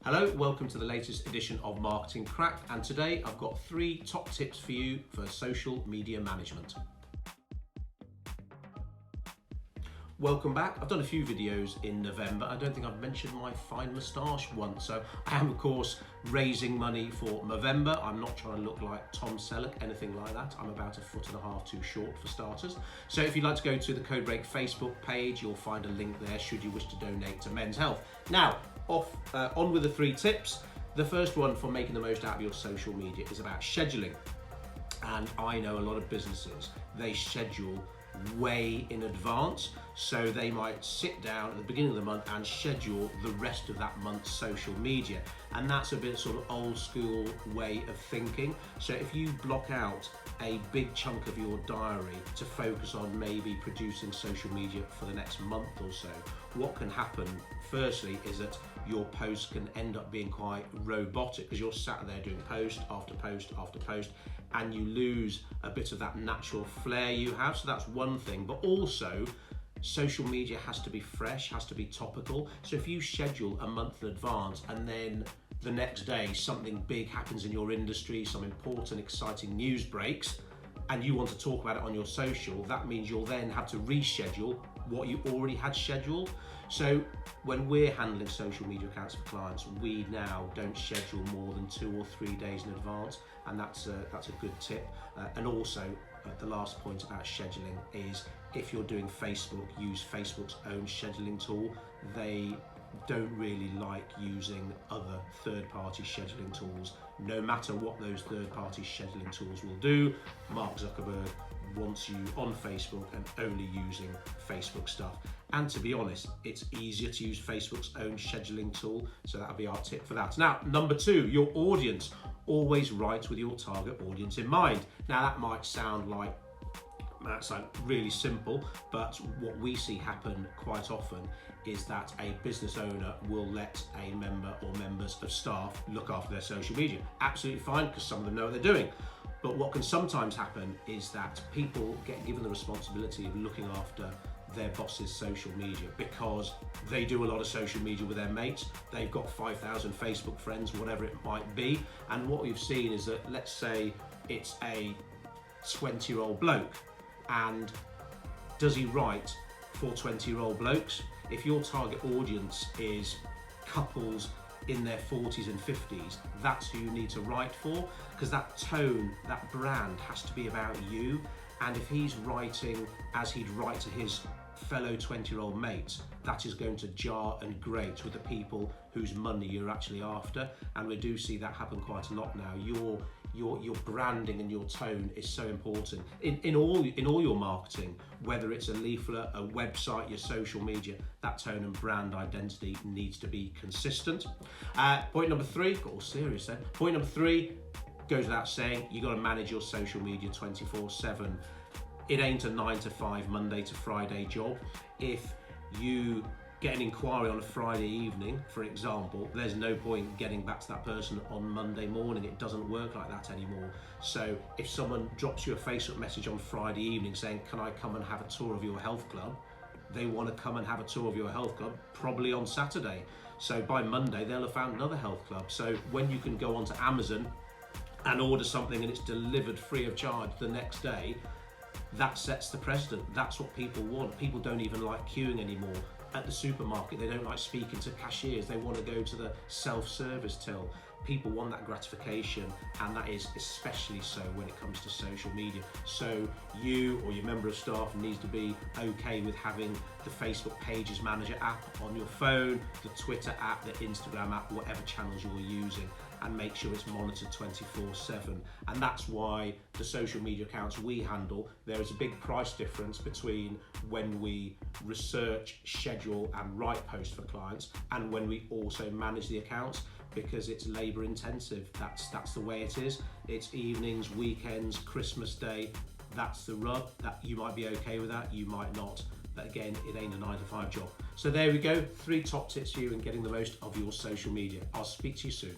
Hello, welcome to the latest edition of Marketing Cracked, and today I've got 3 top tips for you for social media management. Welcome back. I've done a few videos in November. I don't think I've mentioned my fine moustache once. So I am, of course, raising money for Movember. I'm not trying to look like Tom Selleck, anything like that. I'm about 1.5 foot too short for starters. So if you'd like to go to the Codebreak Facebook page, you'll find a link there should you wish to donate to Men's Health. Now, on with the 3 tips. The first one for making the most out of your social media is about scheduling. And I know a lot of businesses, they schedule way in advance, so they might sit down at the beginning of the month and schedule the rest of that month's social media, and that's a bit sort of old school way of thinking. So if you block out a big chunk of your diary to focus on maybe producing social media for the next month or so, what can happen firstly is that your posts can end up being quite robotic because you're sat there doing post after post after post, and you lose a bit of that natural flair you have. So that's one thing, but also social media has to be fresh, has to be topical. So if you schedule a month in advance and then the next day something big happens in your industry, some important exciting news breaks, and you want to talk about it on your social, that means you'll then have to reschedule what you already had scheduled. So when we're handling social media accounts for clients, we now don't schedule more than 2 or 3 days in advance, and that's a good tip. And also, the last point about scheduling is if you're doing Facebook, use Facebook's own scheduling tool. They don't really like using other third-party scheduling tools. No matter what those third-party scheduling tools will do, Mark Zuckerberg wants you on Facebook and only using Facebook stuff. And to be honest, it's easier to use Facebook's own scheduling tool, so that'll be our tip for that. Now, number 2, your audience. Always write with your target audience in mind. Now, that might sound really simple, but what we see happen quite often is that a business owner will let a member or members of staff look after their social media. Absolutely fine, because some of them know what they're doing. But what can sometimes happen is that people get given the responsibility of looking after their boss's social media because they do a lot of social media with their mates. They've got 5,000 Facebook friends, whatever it might be. And what we've seen is that, let's say it's a 20-year-old bloke, and does he write for 20-year-old blokes? If your target audience is couples in their 40s and 50s, that's who you need to write for, because that tone, that brand has to be about you. And if he's writing as he'd write to his fellow 20-year-old mates, that is going to jar and grate with the people whose money you're actually after. And we do see that happen quite a lot now. Your branding and your tone is so important in all your marketing, whether it's a leaflet, a website, your social media. That tone and brand identity needs to be consistent. Point number 3, got all serious then. Point number 3 goes without saying, you got to manage your social media 24/7. It ain't a 9 to 5 Monday to Friday job. If you get an inquiry on a Friday evening, for example, there's no point getting back to that person on Monday morning. It doesn't work like that anymore. So if someone drops you a Facebook message on Friday evening saying, can I come and have a tour of your health club? They want to come and have a tour of your health club probably on Saturday. So by Monday, they'll have found another health club. So when you can go onto Amazon and order something and it's delivered free of charge the next day, that sets the precedent. That's what people want. People don't even like queuing anymore. At the supermarket, they don't like speaking to cashiers. They want to go to the self-service till. People want that gratification, and that is especially so when it comes to social media. So you or your member of staff needs to be okay with having the Facebook Pages Manager app on your phone, the Twitter app, the Instagram app, whatever channels you're using, and make sure it's monitored 24/7. And that's why the social media accounts we handle, there is a big price difference between when we research, schedule and write posts for clients and when we also manage the accounts, because it's labor intensive. That's the way it is. It's evenings, weekends, Christmas Day. That's the rub. That you might be okay with that, you might not. But again, it ain't a 9 to 5 job. So there we go, 3 top tips for you in getting the most of your social media. I'll speak to you soon.